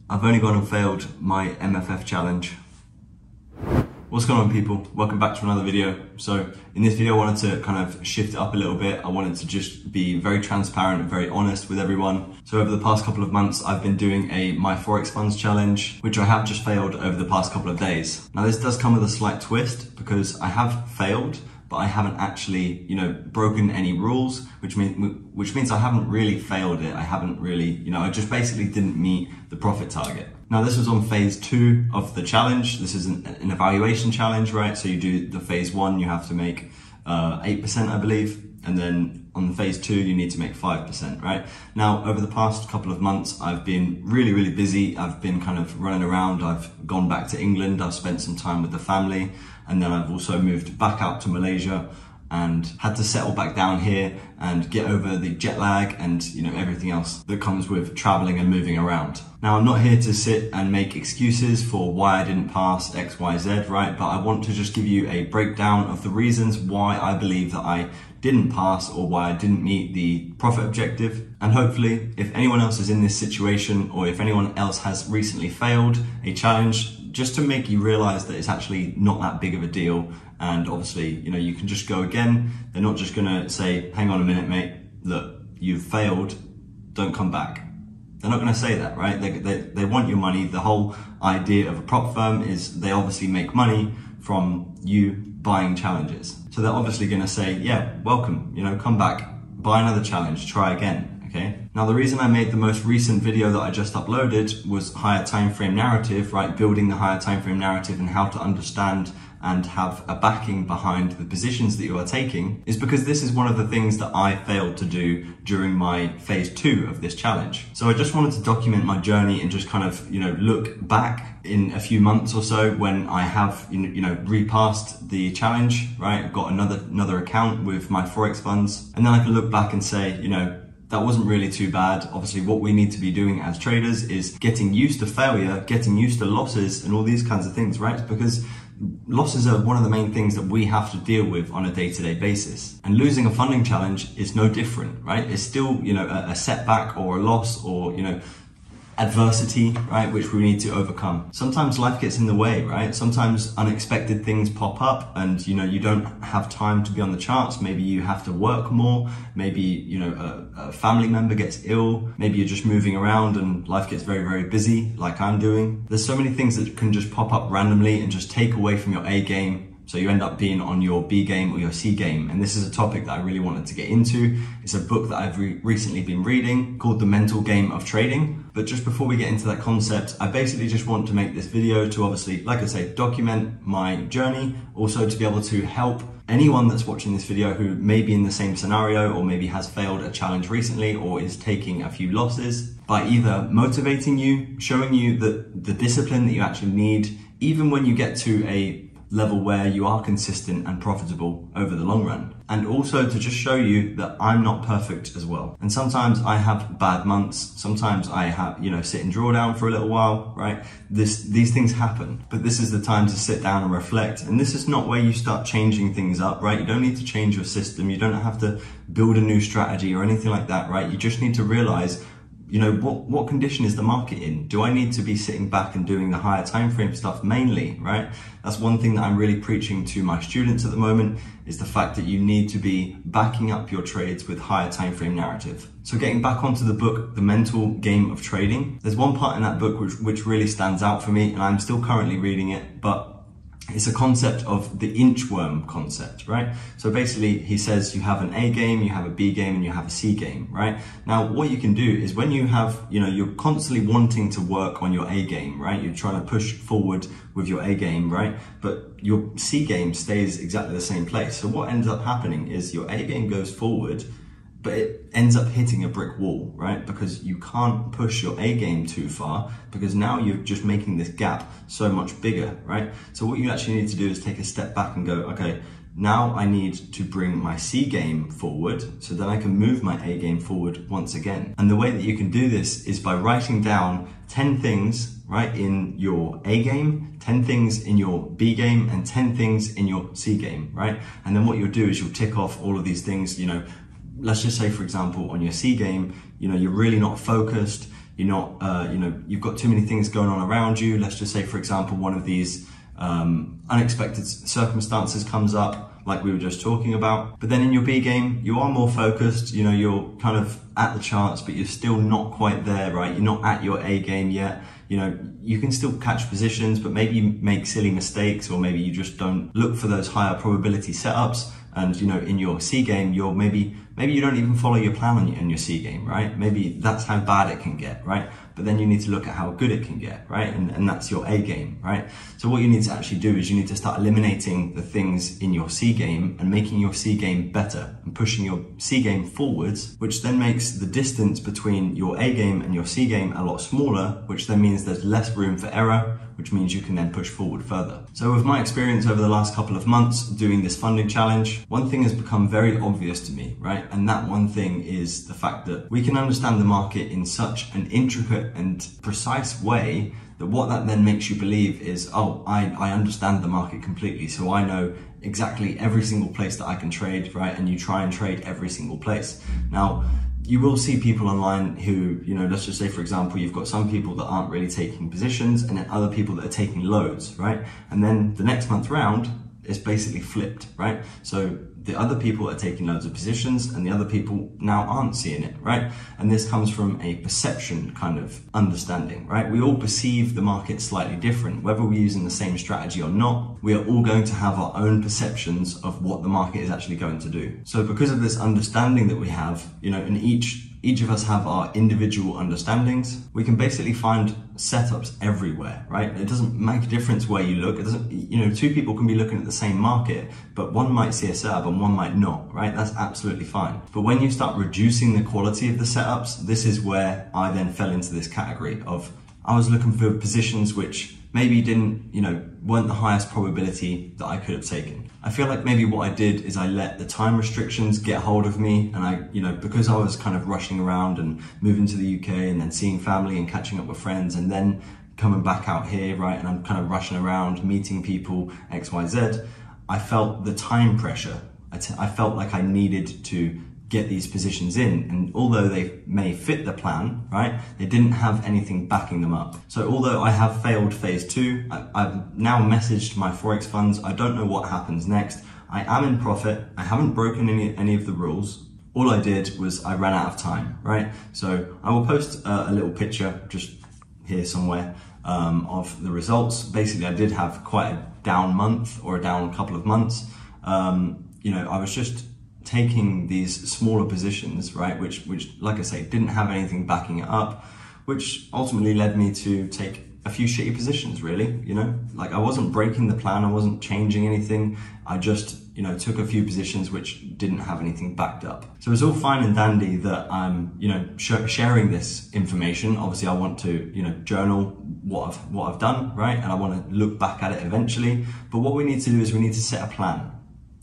I've only gone and failed my MFF challenge. What's going on, people? Welcome back to another video. So in this video, I wanted to kind of shift it up a little bit. I wanted to just be very transparent and very honest with everyone. So over the past couple of months, I've been doing a My Forex Funds challenge, which I have just failed over the past couple of days. Now this does come with a slight twist because I have failed, but I haven't actually, broken any rules, which means I haven't really failed it. I haven't really, I just basically didn't meet the profit target. Now this was on phase 2 of the challenge. This is an evaluation challenge, right? So you do the phase 1, you have to make 8%, I believe. And then on phase 2, you need to make 5%, right? Now, over the past couple of months, I've been really busy. I've been kind of running around. I've gone back to England. I've spent some time with the family. And then I've also moved back out to Malaysia and had to settle back down here and get over the jet lag and everything else that comes with traveling and moving around. Now, I'm not here to sit and make excuses for why I didn't pass X, Y, Z, right? But I want to just give you a breakdown of the reasons why I believe that I didn't pass or why I didn't meet the profit objective. And hopefully, if anyone else is in this situation or if anyone else has recently failed a challenge, just to make you realize that it's actually not that big of a deal. And obviously, you can just go again. They're not just gonna say, hang on a minute, mate, look, you've failed, don't come back. They're not gonna say that, right? They want your money. The whole idea of a prop firm is they obviously make money from you buying challenges. So they're obviously gonna say, yeah, welcome, come back, buy another challenge, try again. Okay. Now, the reason I made the most recent video that I just uploaded was higher time frame narrative, right? Building the higher time frame narrative and how to understand and have a backing behind the positions that you are taking, is because this is one of the things that I failed to do during my phase 2 of this challenge. So I just wanted to document my journey and just kind of, look back in a few months or so when I have, repassed the challenge, right? I've got another account with my Forex funds. And then I can look back and say, that wasn't really too bad. Obviously, what we need to be doing as traders is getting used to failure, getting used to losses and all these kinds of things, right? Because losses are one of the main things that we have to deal with on a day-to-day basis. And losing a funding challenge is no different, right? It's still, a setback or a loss or, adversity, right, which we need to overcome. Sometimes life gets in the way, right? Sometimes unexpected things pop up and, you don't have time to be on the charts. Maybe you have to work more. Maybe, a family member gets ill. Maybe you're just moving around and life gets very busy like I'm doing. There's so many things that can just pop up randomly and just take away from your A game. So you end up being on your B game or your C game. And this is a topic that I really wanted to get into. It's a book that I've recently been reading called The Mental Game of Trading. But just before we get into that concept, I basically just want to make this video to obviously, like I say, document my journey. Also to be able to help anyone that's watching this video who may be in the same scenario or maybe has failed a challenge recently or is taking a few losses, by either motivating you, showing you that the discipline that you actually need, even when you get to a level where you are consistent and profitable over the long run. And also to just show you that I'm not perfect as well. And sometimes I have bad months. Sometimes I have, sit in drawdown for a little while, right? These things happen, but this is the time to sit down and reflect. And this is not where you start changing things up, right? You don't need to change your system. You don't have to build a new strategy or anything like that, right? You just need to realize what condition is the market in? Do I need to be sitting back and doing the higher time frame stuff mainly, right? That's one thing that I'm really preaching to my students at the moment, is the fact that you need to be backing up your trades with higher time frame narrative. So getting back onto the book, The Mental Game of Trading, there's one part in that book which really stands out for me, and I'm still currently reading it, but it's a concept of the inchworm concept, right? So basically he says you have an A game, you have a B game, and you have a C game, right? Now what you can do is when you have, you're constantly wanting to work on your A game, right? You're trying to push forward with your A game, right? But your C game stays exactly the same place. So what ends up happening is your A game goes forward, but it ends up hitting a brick wall, right? Because you can't push your A game too far because now you're just making this gap so much bigger, right? So what you actually need to do is take a step back and go, okay, now I need to bring my C game forward so that I can move my A game forward once again. And the way that you can do this is by writing down 10 things, right, in your A game, 10 things in your B game, and 10 things in your C game, right? And then what you'll do is you'll tick off all of these things, let's just say, for example, on your C game, you're really not focused, you're not, you've got too many things going on around you. Let's just say, for example, one of these unexpected circumstances comes up, like we were just talking about. But then in your B game, you are more focused, you're kind of at the charts, but you're still not quite there, right? You're not at your A game yet. You can still catch positions, but maybe you make silly mistakes, or maybe you just don't look for those higher probability setups. And in your C game, maybe you don't even follow your plan in your C game, right? Maybe that's how bad it can get, right? But then you need to look at how good it can get, right? And that's your A game, right? So what you need to actually do is you need to start eliminating the things in your C game and making your C game better and pushing your C game forwards, which then makes the distance between your A game and your C game a lot smaller, which then means there's less room for error, which means you can then push forward further. So with my experience over the last couple of months doing this funding challenge, one thing has become very obvious to me, right? And that one thing is the fact that we can understand the market in such an intricate and precise way that what that then makes you believe is, oh, I understand the market completely, so I know exactly every single place that I can trade, right? And you try and trade every single place. Now, you will see people online who, let's just say, for example, you've got some people that aren't really taking positions and then other people that are taking loads, right? And then the next month round is basically flipped, right? So the other people are taking loads of positions and the other people now aren't seeing it, right? And this comes from a perception kind of understanding, right? We all perceive the market slightly different. Whether we're using the same strategy or not, we are all going to have our own perceptions of what the market is actually going to do. So because of this understanding that we have, and each of us have our individual understandings, we can basically find setups everywhere, right? It doesn't make a difference where you look. It doesn't, two people can be looking at the same market, but one might see a setup and one might not, right? That's absolutely fine. But when you start reducing the quality of the setups, this is where I then fell into this category of, I was looking for positions which maybe didn't, weren't the highest probability that I could have taken. I feel like maybe what I did is I let the time restrictions get hold of me, and I, because I was kind of rushing around and moving to the UK and then seeing family and catching up with friends and then coming back out here, right? And I'm kind of rushing around, meeting people, X, Y, Z. I felt the time pressure. I felt like I needed to get these positions in, and although they may fit the plan, right, they didn't have anything backing them up. So although I have failed phase 2, I've now messaged my Forex funds. I don't know what happens next. I am in profit. I haven't broken any of the rules. All I did was I ran out of time, right? So I will post a little picture just here somewhere of the results. Basically, I did have quite a down month, or a down couple of months. I was just taking these smaller positions, right, which like I say, didn't have anything backing it up, which ultimately led me to take a few shitty positions, really. Like, I wasn't breaking the plan, I wasn't changing anything, I just took a few positions which didn't have anything backed up. So it's all fine and dandy that I'm sharing this information. Obviously I want to journal what I've done, right, and I want to look back at it eventually. But what we need to do is we need to set a plan,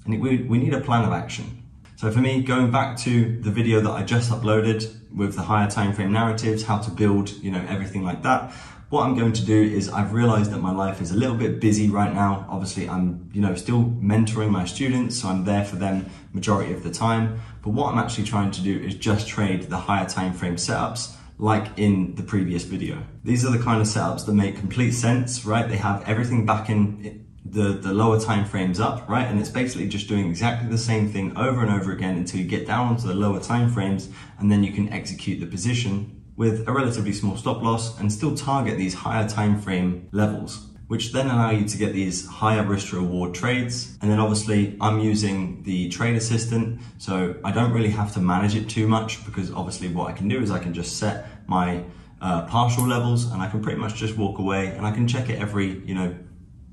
and we need a plan of action. So for me, going back to the video that I just uploaded with the higher time frame narratives, how to build, everything like that, what I'm going to do is, I've realized that my life is a little bit busy right now. Obviously I'm, still mentoring my students, so I'm there for them majority of the time. But what I'm actually trying to do is just trade the higher time frame setups like in the previous video. These are the kind of setups that make complete sense, right? They have everything back in the lower time frames up, right? And it's basically just doing exactly the same thing over and over again until you get down onto the lower time frames, and then you can execute the position with a relatively small stop loss and still target these higher time frame levels, which then allow you to get these higher risk to reward trades. And then obviously I'm using the trade assistant, so I don't really have to manage it too much, because obviously what I can do is I can just set my partial levels, and I can pretty much just walk away, and I can check it every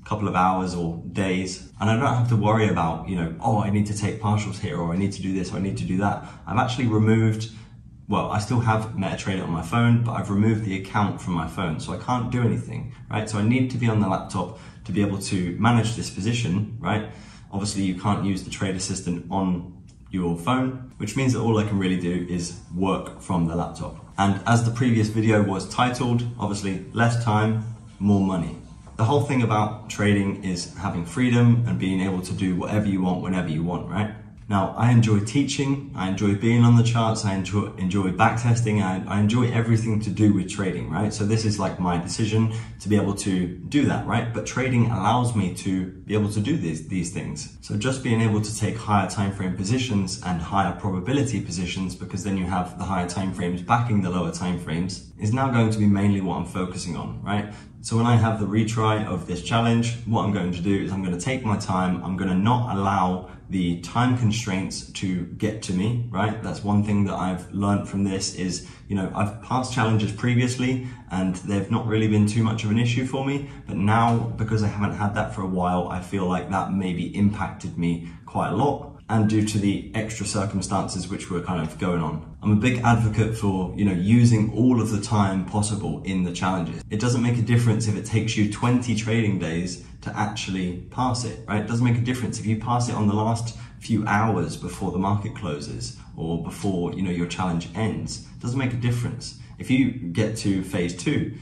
couple of hours or days, and I don't have to worry about oh, I need to take partials here, or I need to do this, or I need to do that. I've actually removed, well, I still have MetaTrader on my phone, but I've removed the account from my phone, so I can't do anything, right? So I need to be on the laptop to be able to manage this position, right? Obviously you can't use the trade assistant on your phone, which means that all I can really do is work from the laptop. And as the previous video was titled, obviously less time, more money. The whole thing about trading is having freedom and being able to do whatever you want, whenever you want, right? Now, I enjoy teaching, I enjoy being on the charts, I enjoy backtesting, I enjoy everything to do with trading, right? So this is like my decision to be able to do that, right? But trading allows me to be able to do these things. So just being able to take higher time frame positions and higher probability positions, because then you have the higher time frames backing the lower time frames, is now going to be mainly what I'm focusing on, right? So when I have the retry of this challenge, what I'm going to do is I'm going to take my time. I'm going to not allow the time constraints to get to me, right? That's one thing that I've learned from this is, you know, I've passed challenges previously and they've not really been too much of an issue for me. But now, because I haven't had that for a while, I feel like that maybe impacted me quite a lot. And due to the extra circumstances which were kind of going on. I'm a big advocate for, you know, using all of the time possible in the challenges. It doesn't make a difference if it takes you 20 trading days to actually pass it, right? It doesn't make a difference if you pass it on the last few hours before the market closes or before, you know, your challenge ends. It doesn't make a difference. If you get to phase 2,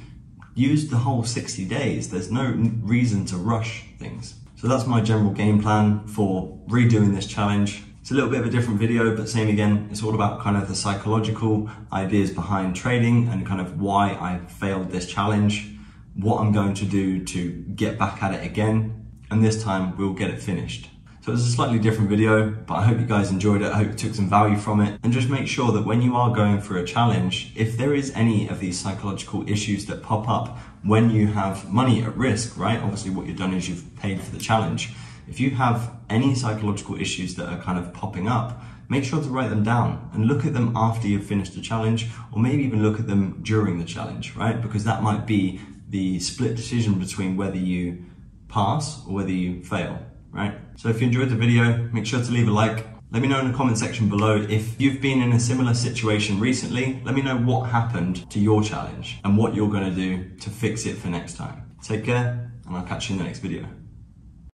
use the whole 60 days. There's no reason to rush things. So that's my general game plan for redoing this challenge. It's a little bit of a different video, but same again, it's all about kind of the psychological ideas behind trading and kind of why I failed this challenge, what I'm going to do to get back at it again, and this time we'll get it finished. So it's a slightly different video, but I hope you guys enjoyed it. I hope you took some value from it. And just make sure that when you are going for a challenge, if there is any of these psychological issues that pop up when you have money at risk, right? Obviously what you've done is you've paid for the challenge. If you have any psychological issues that are kind of popping up, make sure to write them down and look at them after you've finished the challenge, or maybe even look at them during the challenge, right? Because that might be the split decision between whether you pass or whether you fail. Right? So if you enjoyed the video, make sure to leave a like. Let me know in the comment section below if you've been in a similar situation recently. Let me know what happened to your challenge and what you're going to do to fix it for next time. Take care, and I'll catch you in the next video.